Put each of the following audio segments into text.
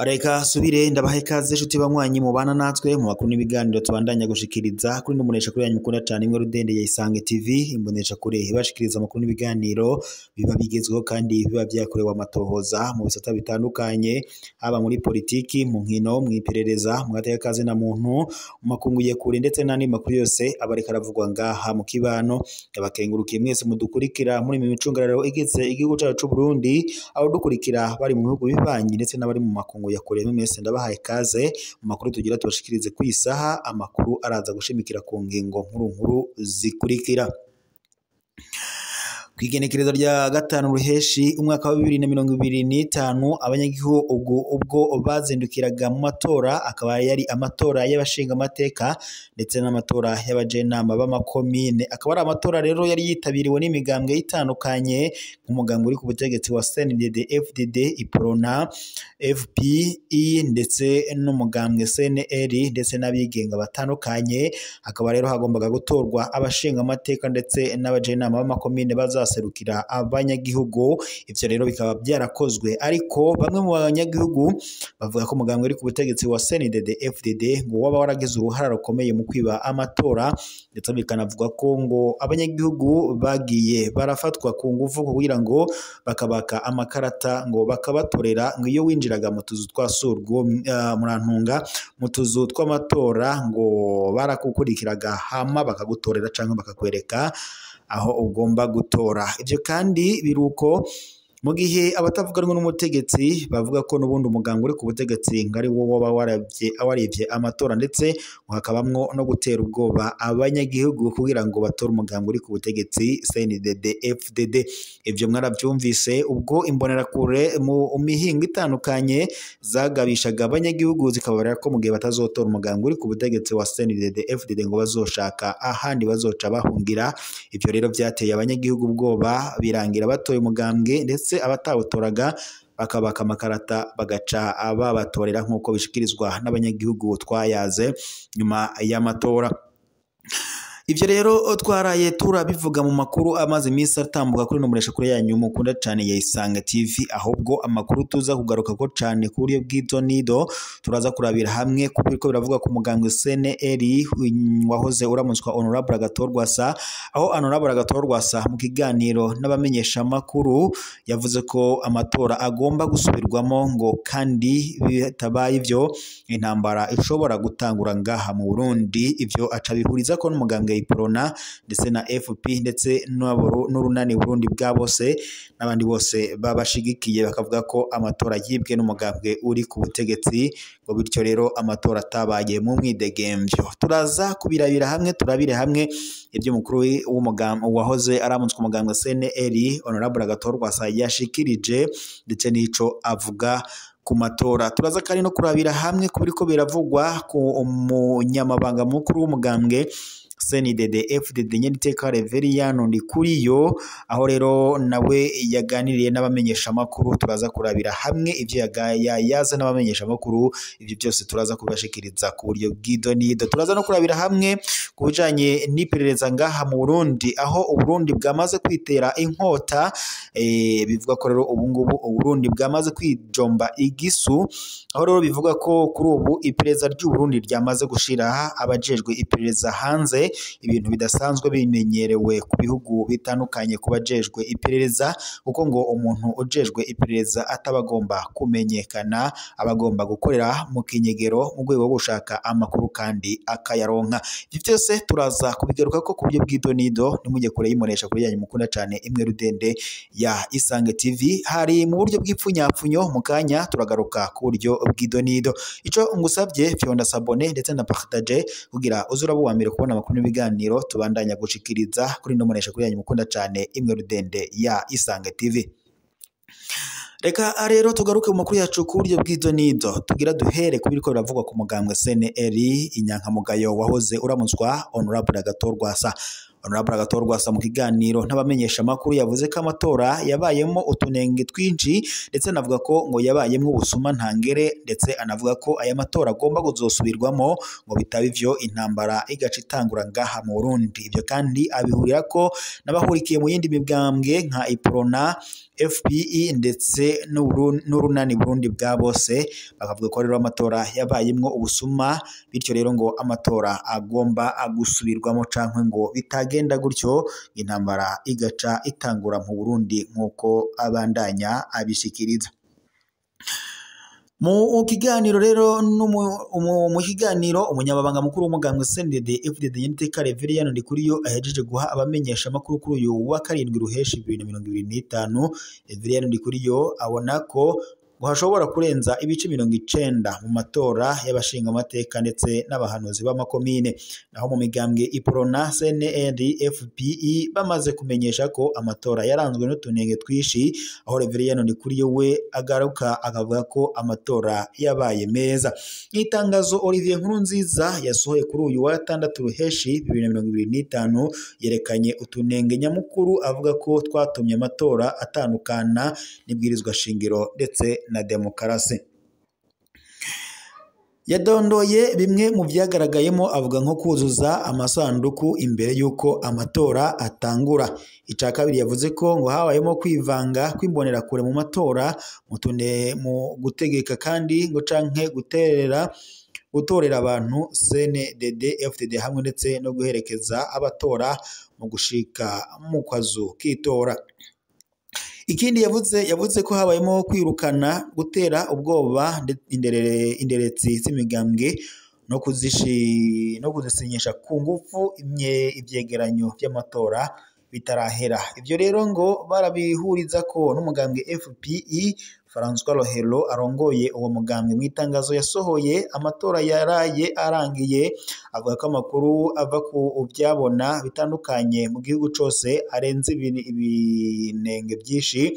Areka subire ndabahe kaze shuti banywanyi mubana natwe mu bakuru n'ibiganiro tubandanya gushikiriza kuri numunesha kuri yanyu mukunda cyane imwe Rudende ya Isange TV imbonesha kure ibashikiriza amakuru n'ibiganiro biba bigezweho kandi biba byakorewe amatohoza mu bisata bitandukanye haba muri politiki mu nkino mu iperereza mu gateka kaze na muntu mu makunguye kure ndetse n'andi makuru yose abareka aravugwa ngaha mu kibano yabakengurukiye mwese mudukurikira muri micungararo igeze igihugu cyacu Burundi aho dukurikira bari mu bihugu bibanyi ndetse n'abari mu makungu ya kure mwese ndabahaye kaze mu makuru tugira tubashikirize ku isaha amakuru araza gushimikira ku ngingo nkuru zikurikira kwigenekerezo rya gatanu ruheshi umwaka wa 2025 abanyagihugu ubwo bazindukiraga mu matora akaba yari amatora y'abashinga amateka ndetse n'amatora y'abajenama b'amakomine akaba ari amatora rero yari yitabiriwe n'imigambwe itandukanye nk'umugambwe uri ku butegetsi wa CNDD FDD Iprona FPI ndetse n'umugambwe CNL ndetse n'abigenga batandukanye akaba rero hagombaga gutorwa abashinga amateka ndetse n'abajenama b'amakomine bazaserukira abanyagihugu ivyo rero bikaba byarakozwe ariko bamwe mu banyagihugu bavuga ko umugambwe uri ku butegetsi wa CNDD FDD ngo waba waragize uruhara rukomeye mu kwiba amatora ndetse bikanavuga ko ngo abanyagihugu bagiye barafatwa ku nguvu kugira ngo bakabaka amakarata ngo bakabatorera ngo iyo winjiraga mu tuzu twasurwo murantunga mu tuzu tw'amatora ngo barakukurikiraga hama bakagutorera canke bakakwereka aho ugomba gutora ivyo kandi biruko mu gihe abatavuga rumwe n'umutegetsi bavuga ko n'ubundi umuganga uri ku butegetsi ngari wo waba warivye amatora ndetse hakabamwo no gutera ubwoba abanyagihugu kugira ngo batore umuganga uri ku butegetsi CNDD FDD ivyo mwaravyumvise ubwo imbonera kure mu mihingo itandukanye zagabishaga abanyagihugu zikabarira ko mu gihe batazotora umuganga uri ku butegetsi wa CNDD FDD ngo bazoshaka ahandi bazoca bahungira ivyo rero vyateye abanyagihugu ubwoba birangira batoye umugambwe ndetse abatawutoraga bakabaka amakarata bagaca babatorera nk'uko bishikirizwa n'abanyagihugu twayaze nyuma y'amatora ivyo rero twaraye turabivuga mu makuru amaze iminsi atambuka kuri numuresha kuri yanyu mukunda cyane ya Isange TV ahubwo amakuru tuza kugaruka ko cyane kuri bw'itonido turaza kurabira hamwe kuko biriko biravuga ku mugambwe CNL wahoze uramutswa Honorable Agathon aho Honorable Agathon mu kiganiro n'abamenyesha makuru yavuze ko amatora agomba gusubirwamo ngo kandi bitabaye ivyo intambara ishobora gutangura ngaha mu Burundi ivyo aca bihuriza ko n'umugambwe Iprona ndetse na FP ndetse n'urunani Burundi bwa bose n'abandi bose babashigikiye bakavuga ko amatora yibwe n'umugambwe uri ku butegetsi ngo bityo rero amatora atabaye mu mwidegemvyo turaza kubirabira hamwe turabire hamwe ibyo mukuru w'umugambwe wahoze aramutswe umugambwe CNL Honorable Agathon yashikirije ndetse n'ico avuga ku matora turaza kandi no kurabira hamwe kubiriko biravugwa ku munyamabanga mukuru w'umugambwe CNDD FDD Nyeniteka Reveriyano Ndikuriyo aho rero nawe yaganiriye n'abamenyesha makuru turaza kurabira hamwe ivyo yaza n'abamenyesha makuru ivyo byose turaza kubashikiriza ku buryo bw'idonido turaza no kurabira hamwe kubijanye n'iperereza ngaha mu Burundi aho Uburundi bwamaze kwitera inkota bivuga ko rero ubu ngubu Uburundi bwamaze kwijomba igisu aho rero bivuga ko kuri ubu iperereza ry'u Burundi ryamaze gushira abajejwe iperereza hanze ibintu bidasanzwe bimenyerewe ku bihugu bitandukanye kubajejwe iperereza kuko ngo umuntu ujejwe iperereza atabagomba kumenyekana abagomba gukorera mu kinyegero mu rwego rwo gushaka amakuru kandi akayaronka ivyo byose turaza kubigaruka ko ku buryo bw'idonido nimujye kure y'imonesha kuri yanyu mukunda cyane imwe Rudende ya Isange TV hari mu buryo bw'ipfunyapfunyo mu kanya turagaruka ku buryo bw'idonido ico ngusabye fyonda sabone ndetse na partage kugira uzura buwa mbere kubona amakuru n'ibiganiro tubandanya gushikiriza kuri numunesha kuri yanyu mukunda cyane imwe Rudende ya Isange TV reka rero tugaruke mu makuru yacu ku buryo bw'idonido tugira duhere kubiriko biravugwa ku mugambwe CNL inyankamugayo wahoze uramutswa Honorable Agathon Honorable Agathon Rwasa mu kiganiro n'abamenyesha makuru yavuze ko amatora yabayemo utunenge twinshi ndetse anavuga ko ngo yabayemo ubusuma ntangere, ndetse anavuga ko aya matora agomba kuzosubirwamo ngo bitaba ivyo intambara igaca itangura ngaha mu Burundi. Ivyo kandi abihurira ko n'abahurikiye mu yindi migambwe nka Iprona, FPI ndetse n'urunani Burundi bwa bose, bakavuga ko rero amatora yabayemwo ubusuma, bityo rero ngo amatora agomba gusubirwamo canke ngo bitagenda gutyo intambara igaca itangura mu Burundi nk'uko abandanya abishikiriza. Mu kiganiro rero mu kiganiro umunyamabanga mukuru w'umugambwe CNDD-FDD Nyeniteka Reverien Ndikuriyo ahejeje guha abamenyesha makuru kuri uyu wa 7 Ruheshi 2025, Reverien Ndikuriyo abona ko ngo hashobora kurenza ibice 90 mu matora y'abashinga amateka ndetse n'abahanuzi b'amakomine. Naho mu migambwe Iprona, CNL, FPI bamaze kumenyesha ko amatora yaranzwe n'utunenge twishi, aho Reverien Ndikuriyo we agaruka akavuga ko amatora yabaye meza. Itangazo Olivier Nkurunziza yasohoye kuri uyu wa 6 Ruheshi 2025 yerekanye utunenge nyamukuru, avuga ko twatumye amatora atandukana n'ibwirizwa shingiro ndetse na demokarasi. Yadondoye bimwe mu byagaragayemo, avuga nko kuzuza amasanduku imbere y'uko amatora atangura. Ica kabiri yavuze ko ngo habayemo kwivanga kwimbonera kure mu matora mu gutegeka kandi ngo canke gutorera abantu CNDD-FDD hamwe ndetse no guherekeza abatora mu gushika mu kazu kitora. Ikindi yavuze ko habayemo kwirukana, gutera ubwoba inderetsi z'imigambwe no kuzisinyisha ku ngufu ivyegeranyo by'amatora bitarahera. Ivyo rero ngo barabihuriza ko n'umugambwe FPI. François Rohero arongoye uwo mugambwe mu itangazo yasohoye amatora yaraye arangiye, avuga ko amakuru ava ku byabona bitandukanye mu gihugu cose arenze ibinenge byinshi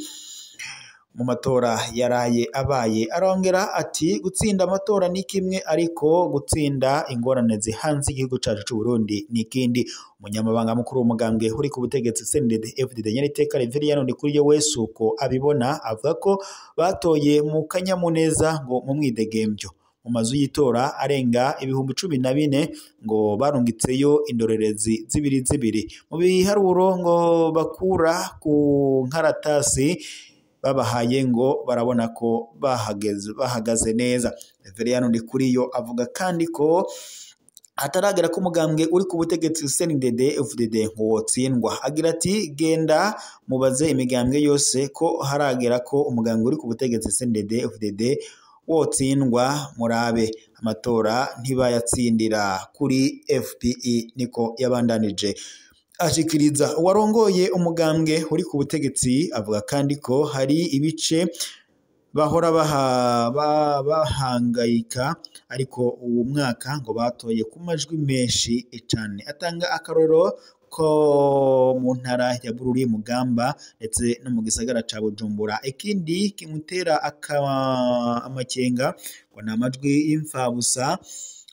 mu matora yaraye abaye. Arongera ati gutsinda amatora ni kimwe, ariko gutsinda ingorane zihanze igihugu cacu c'u Burundi ni kindi. Umunyamabanga mukuru w'umugambwe uri ku butegetsi CNDD-FDD Nyeniteka Reverien Ndikuriyo wese uko abibona, avuga ko batoye mu kanyamuneza ngo mu mwidegembyo. Mu mazu y'itora arenga ibihumbi 14 ngo barungitseyo indorerezi zibiri mu biharuro ngo bakura ku nkaratasi babahaye ngo barabona ko bahagaze neza. Reverien Ndikuriyo avuga kandi ko ataragera ko umugambwe uri ku butegetsi CNDD-FDD ngo wotsindwa. Agira ati genda mubaze imigambwe yose ko haragera ko umugambwe uri ku butegetsi CNDD-FDD wotsindwa, murabe amatora ntibayatsindira kuri FPI, niko yabandanije ashikiriza. Uwarongoye umugambwe uri ku butegetsi avuga kandi ko hari ibice bahora bahangayika, ariko uwo mwaka ngo batoye ku majwi menshi cyane. Atanga akaroro ko mu ntara ya Bururi, Mugamba ndetse no mu gisagara ca Bujumbura. Ikindi kimutera amakenga ngo n'amajwi y'imfabusa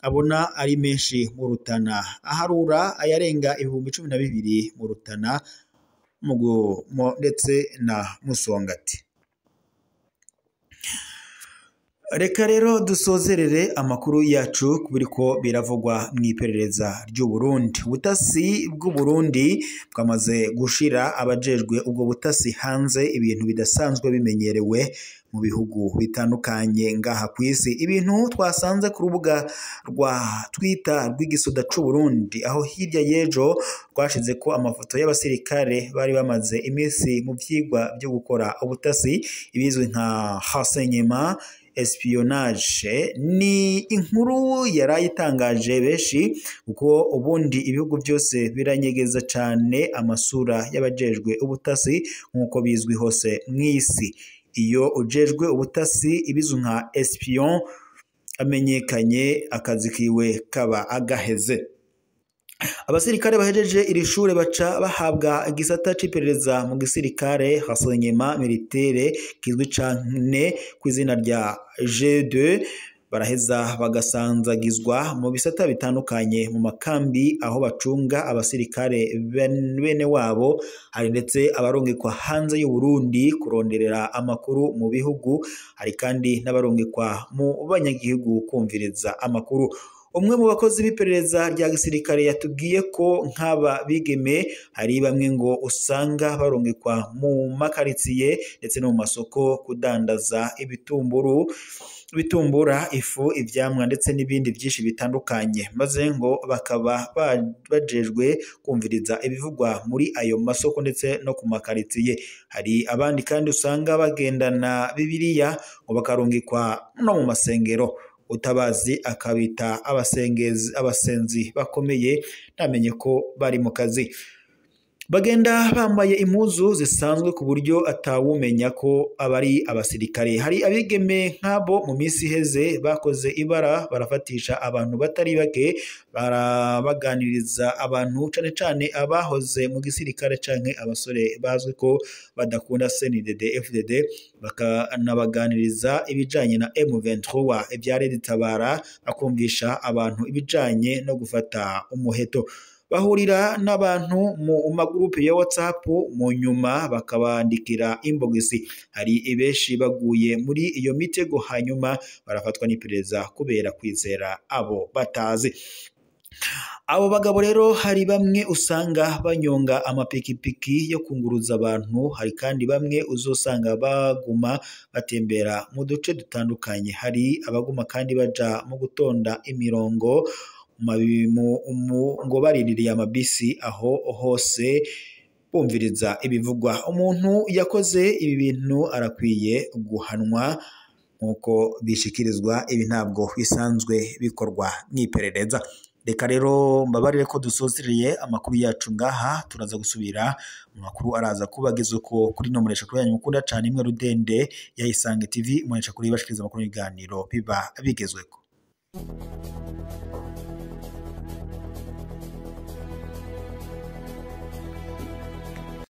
abona ari menshi mu Rutana, aharura ayarenga ibihumbi 12 mu Rutana ndetse na Musongati. Reka rero dusozerere amakuru yacu kubiriko biravugwa mu iperereza ry'u Burundi. Ubutasi bw'u Burundi bwamaze gushira abajejwe ubwo butasi hanze ibintu bidasanzwe bimenyerewe mu bihugu bitandukanye ngaha kw'isi. Ibintu twasanze ku rubuga rwa Twitter rw'igisoda c'u Burundi, aho hirya yejo twashize ko amafoto y'abasirikare bari bamaze iminsi mu vyigwa byo gukora ubutasi, ibizwe nka renseignement, espionage. Ni inkuru yarayitangaje benshi kuko ubundi ibihugu byose biranyegeza cyane amasura y'abajejwe ubutasi nk'uko bizwi hose mw'isi. Iyo ujejwe ubutasi ibizwe nka espion amenyekanye, akazi kiwe kaba agaheze. Abasirikare bahejeje iri shure baca bahabwa igisata c'iperereza mu gisirikare renseignement militaire kizwi cane kw'izina rya G2 baraheza bagasanzagizwa mu bisata bitandukanye mu makambi aho bacunga abasirikare bene wabo. Hari ndetse abarungikwa hanze y'u Burundi kuronderera amakuru mu bihugu, hari kandi n'abarungikwa mu banyagihugu kumviriza amakuru. Umwe mu bakozi b'iperereza rya gisirikare yatubwiye ko nk'aba bigeme hari bamwe ngo usanga barungikwa mu makaritsiye ndetse no mu masoko kudandaza ibitumbura, ifu, ivyamwa ndetse n'ibindi byinshi bitandukanye, maze ngo bakaba bajejwe kumviriza ibivugwa muri ayo masoko ndetse no ku makaritsiye. Hari abandi kandi usanga bagendana Bibiliya ngo bakarungikwa no mu masengero, utabazi akabita abasenzi bakomeye ntamenye ko bari mu kazi. Bagenda bambaye impuzu zisanzwe ku buryo atawumenya ko abari abasirikare. Hari abigeme nk'abo mu minsi iheze bakoze ibara barafatisha abantu batari bake, barabaganiriza abantu cane cane abahoze mu gisirikare canke abasore bazwi ko badakunda CNDD FDD, bakanabaganiriza ibijanye na M23 ivyari ritabara, akumvisha abantu ibijanye no gufata umuheto. Bahurira n'abantu mu magroupe ya WhatsApp, mu nyuma bakabandikira inbox. Hari benshi baguye muri iyo mitego hanyuma barafatwa n'iperereza kubera kwizera abo batazi. Abo bagabo rero hari bamwe usanga banyonga amapikipiki yo kunguruza abantu, hari kandi bamwe uzosanga baguma batembera mu duce dutandukanye. Hari abaguma kandi baja mu gutonda imirongo ngo bariririye amabisi aho hose bumviriza ibivugwa. Umuntu yakoze ibi bintu arakwiye guhanwa nkuko bishikirizwa. Ibi ntabwo bisanzwe bikorwa n'iperereza. Reka rero mbabarire ko dusozereye amakuru yacu ngaha, turaza gusubira mu makuru araza kubageza ko kuri no muresha kuri yanyu mukunda cyane imwe Rudende ya Isange TV, muresha kuri bashikiriza amakuru y'iganiro biba bigezweko.